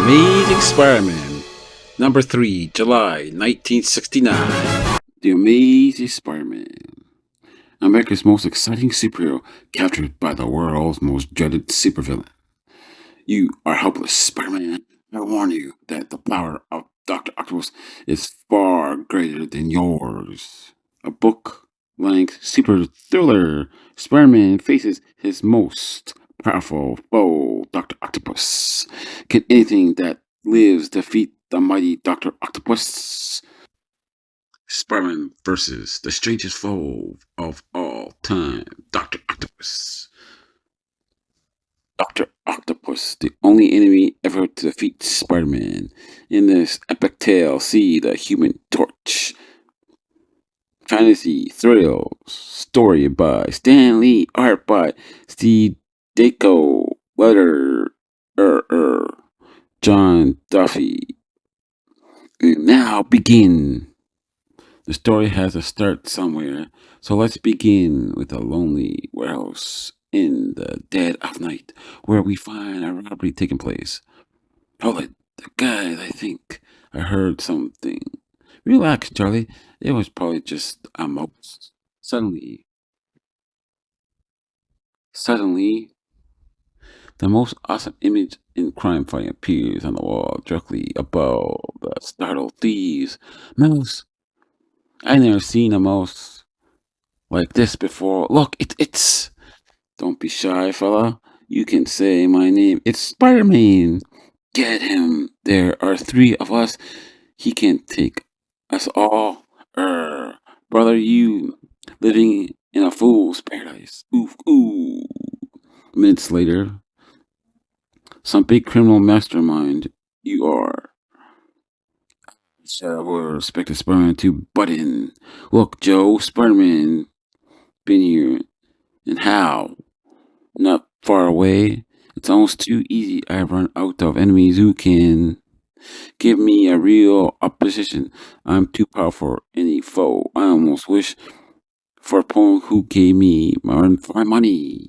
Amazing Spider-Man, number 3, July 1969. The Amazing Spider-Man, America's most exciting superhero, captured by the world's most dreaded supervillain. You are helpless, Spider-Man. I warn you that the power of Dr. Octopus is far greater than yours. A book-length super thriller, Spider-Man faces his most powerful foe, Dr. Octopus. Can anything that lives defeat the mighty Dr. Octopus? Spider-Man versus the strangest foe of all time, Dr. Octopus. Dr. Octopus, the only enemy ever to defeat Spider-Man. In this epic tale, see the Human Torch. Fantasy Thrills. Story by Stan Lee. Art by Steve Ditko. Letter John Duffy. And now begin. The story has to start somewhere, so let's begin with a lonely warehouse in the dead of night, where we find a robbery taking place. Hold it, guys, I think I heard something. Relax, Charlie. It was probably just a mouse. Suddenly, the most awesome image in crime fighting appears on the wall directly above the startled thieves. Mouse! I never seen a mouse like this before. Look, it's. Don't be shy, fella. You can say my name. It's Spider-Man. Get him. There are 3 of us. He can take us all. Brother, you living in a fool's paradise. Oof, ooh. Minutes later, some big criminal mastermind you are. So we're expecting Spider-Man to butt in. Look, Joe, Spider-Man been here. And how? Not far away. It's almost too easy. I've run out of enemies who can give me a real opposition. I'm too powerful for any foe. I almost wish for a opponent who gave me my money.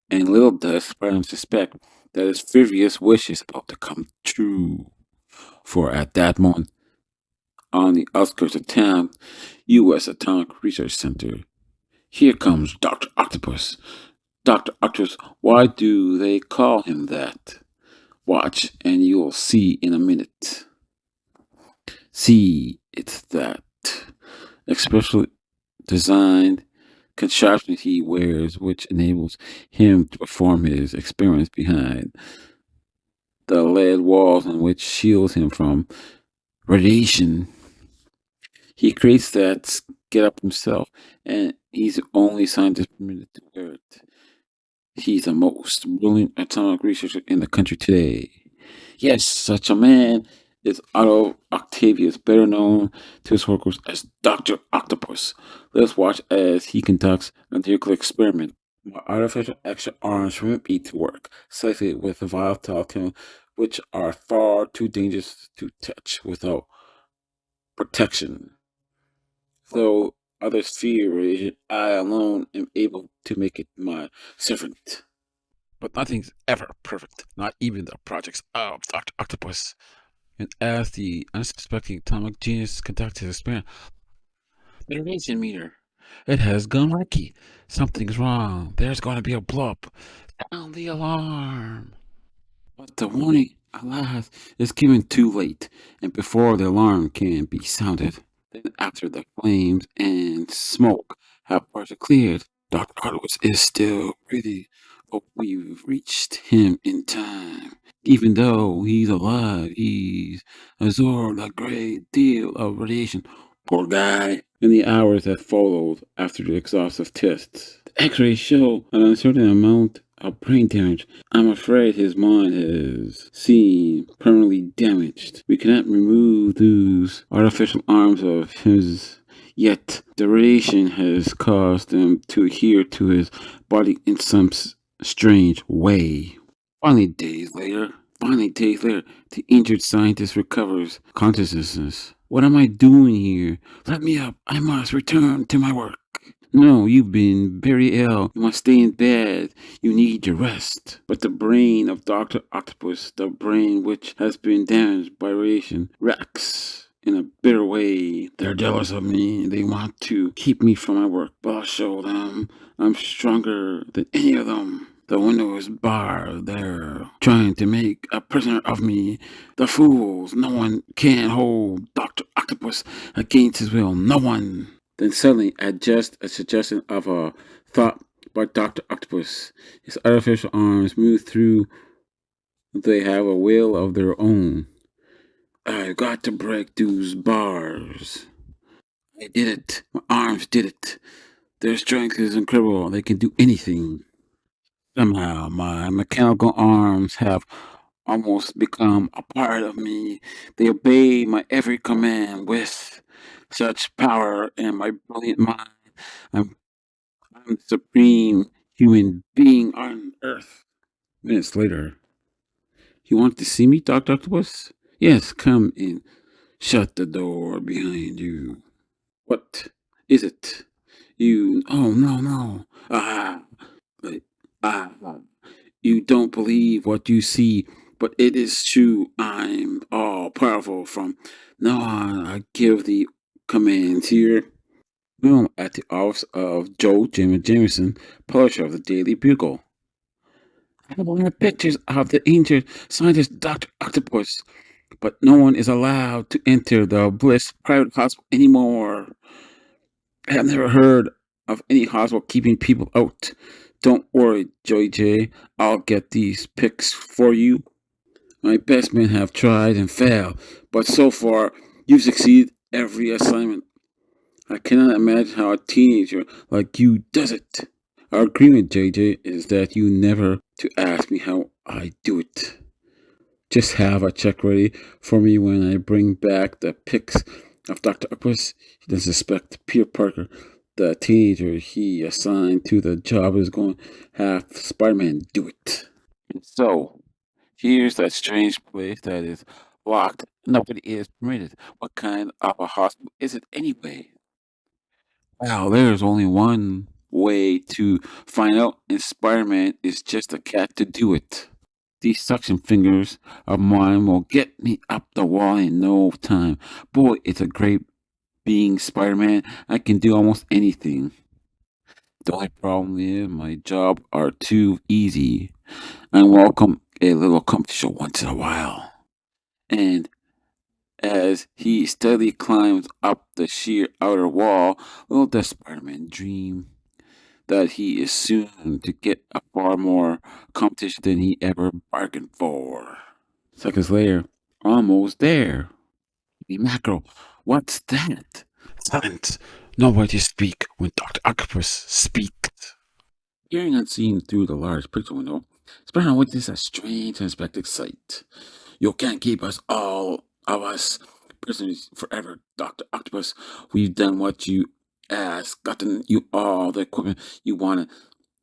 And little does Spider-Man suspect that his furious wish is about to come true. For at that moment, on the outskirts of town, U.S. Atomic Research Center, here comes Dr. Octopus. Dr. Octopus, why do they call him that? Watch, and you'll see in a minute. See, it's that especially designed contraption he wears, which enables him to perform his experiments behind the lead walls and which shields him from radiation. He creates that get up himself, and he's the only scientist permitted to wear it. He's the most brilliant atomic researcher in the country today. Yes, such a man is Otto Octavius, better known to his workers as Dr. Octopus. Let's watch as he conducts a nuclear experiment. My artificial extra arms permit me to work safely with volatile chemicals which are far too dangerous to touch without protection. Though others fear radiation, I alone am able to make it my servant. But nothing's ever perfect, not even the projects of Dr. Octopus. And as the unsuspecting atomic genius conducts his experiment, the radiation meter, it has gone wacky. Something's wrong. There's going to be a blow up. Sound the alarm. But the warning, alas, is given too late, and before the alarm can be sounded. Then after the flames and smoke have partially cleared, Dr. Octopus is still breathing, but we've reached him in time. Even though he's alive, he's absorbed a great deal of radiation. Poor guy. In the hours that followed after the exhaustive tests, the x-rays show an uncertain amount of brain damage. I'm afraid his mind has seen permanently damaged. We cannot remove those artificial arms of his, yet the radiation has caused them to adhere to his body in some strange way. Finally, days later, the injured scientist recovers consciousness. What am I doing here? Let me up. I must return to my work. No, you've been very ill. You must stay in bed. You need your rest. But the brain of Dr. Octopus, the brain which has been damaged by radiation, reacts in a bitter way. They're jealous of me. They want to keep me from my work. But I'll show them I'm stronger than any of them. The window is barred. They're trying to make a prisoner of me. The fools. No one can hold Dr. Octopus against his will. No one. Then suddenly, at just a suggestion of a thought by Dr. Octopus, his artificial arms move through. They have a will of their own. I've got to break those bars. I did it. My arms did it. Their strength is incredible. They can do anything. Somehow, my mechanical arms have almost become a part of me. They obey my every command with such power and my brilliant mind. I'm I'm the supreme human being on Earth. Minutes later, you want to see me, Dr. Octopus? Yes, come in. Shut the door behind you. What is it? You. Oh, no, no. But- ah. You don't believe what you see, but it is true. I'm all powerful from now on. I give the commands here. Film at the office of Joe Jimmy Jameson, publisher of the Daily Bugle. I want pictures of the injured scientist Dr. Octopus, but no one is allowed to enter the Bliss private hospital anymore. I have never heard of any hospital keeping people out. Don't worry, Joey J. I'll get these pics for you. My best men have tried and failed, but so far you've succeeded every assignment. I cannot imagine how a teenager like you does it. Our agreement, JJ, is that you never to ask me how I do it. Just have a check ready for me when I bring back the pics of Dr. Octopus. He doesn't suspect Peter Parker, the teenager he assigned to the job, is going to have Spider-Man do it. And so, here's that strange place that is locked. Nobody is permitted. What kind of a hospital is it anyway? Wow, there's only one way to find out, and Spider-Man is just a cat to do it. These suction fingers of mine will get me up the wall in no time. Boy, it's a great being Spider-Man. I can do almost anything. The only problem is my job are too easy. I welcome a little competition once in a while. And as he steadily climbs up the sheer outer wall, little does Spider-Man dream that he is soon to get a far more competition than he ever bargained for. Seconds later, almost there. The mackerel, what's that? Silence. Nobody speak when Dr. Octopus speaks. Hearing unseen through the large picture window, Spider-Man witnessed a strange and unexpected sight. You can't keep us all of us prisoners forever, Dr. Octopus. We've done what you asked, gotten you all the equipment you wanted.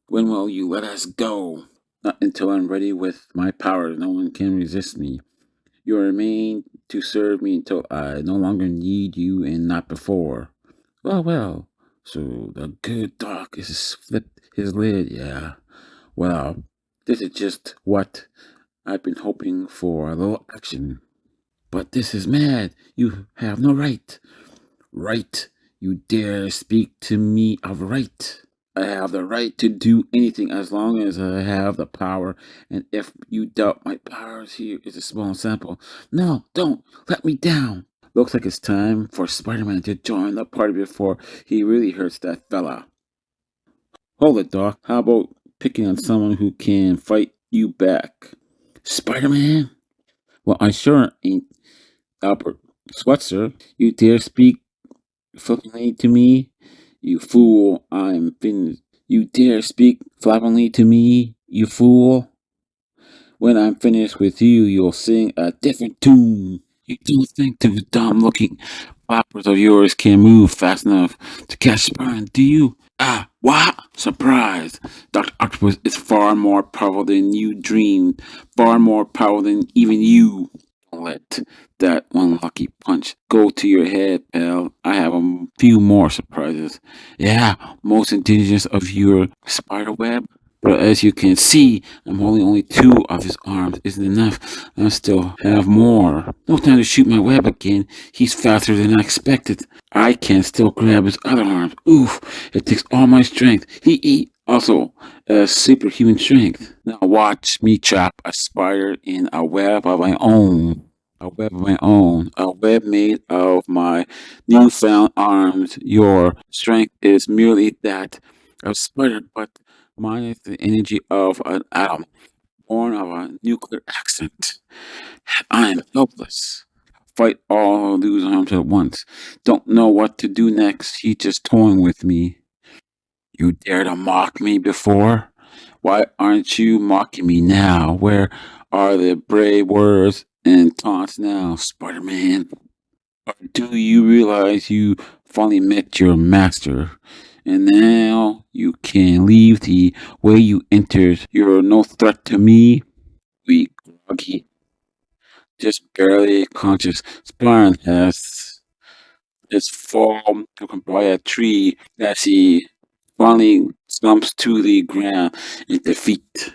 When will you let us go? Not until I'm ready with my powers. No one can resist me. You remain to serve me until I no longer need you and not before. Well, well. So the good doc is flipped his lid, yeah. Well, this is just what I've been hoping for, a little action. But this is mad. You have no right. Right? You dare speak to me of right? I have the right to do anything as long as I have the power, and if you doubt my powers, here is a small sample. No, don't! Let me down! Looks like it's time for Spider-Man to join the party before he really hurts that fella. Hold it, Doc. How about picking on someone who can fight you back? Spider-Man? Well, I sure ain't Albert Schweitzer. You dare speak flippantly to me? You fool, I'm finished. You dare speak flippantly to me, you fool? When I'm finished with you, you'll sing a different tune. You don't think those dumb looking flappers of yours can move fast enough to catch Spider-Man, do you? Ah, what? Surprise! Dr. Octopus is far more powerful than you dreamed, far more powerful than even you. Let that one lucky punch go to your head, pal. I have a few more surprises. Yeah, most indigenous of your spider web. But as you can see, I'm holding only two of his arms. Isn't enough. I still have more. No time to shoot my web again. He's faster than I expected. I can still grab his other arms. Oof, it takes all my strength. He also superhuman strength. Now watch me chop a spider in a web of my own. A web of my own. A web made of my newfound arms. Your strength is merely that of spider, but mine is the energy of an atom, born of a nuclear accident. I am helpless. Fight all lose arms at once. Don't know what to do next. He's just toying with me. You dare to mock me before? Why aren't you mocking me now? Where are the brave words and taunts now, Spider-Man? Or do you realize you finally met your master? And now you can leave the way you entered. You're no threat to me. We groggy, just barely conscious. Spider has his fall by a tree as he finally slumps to the ground in defeat.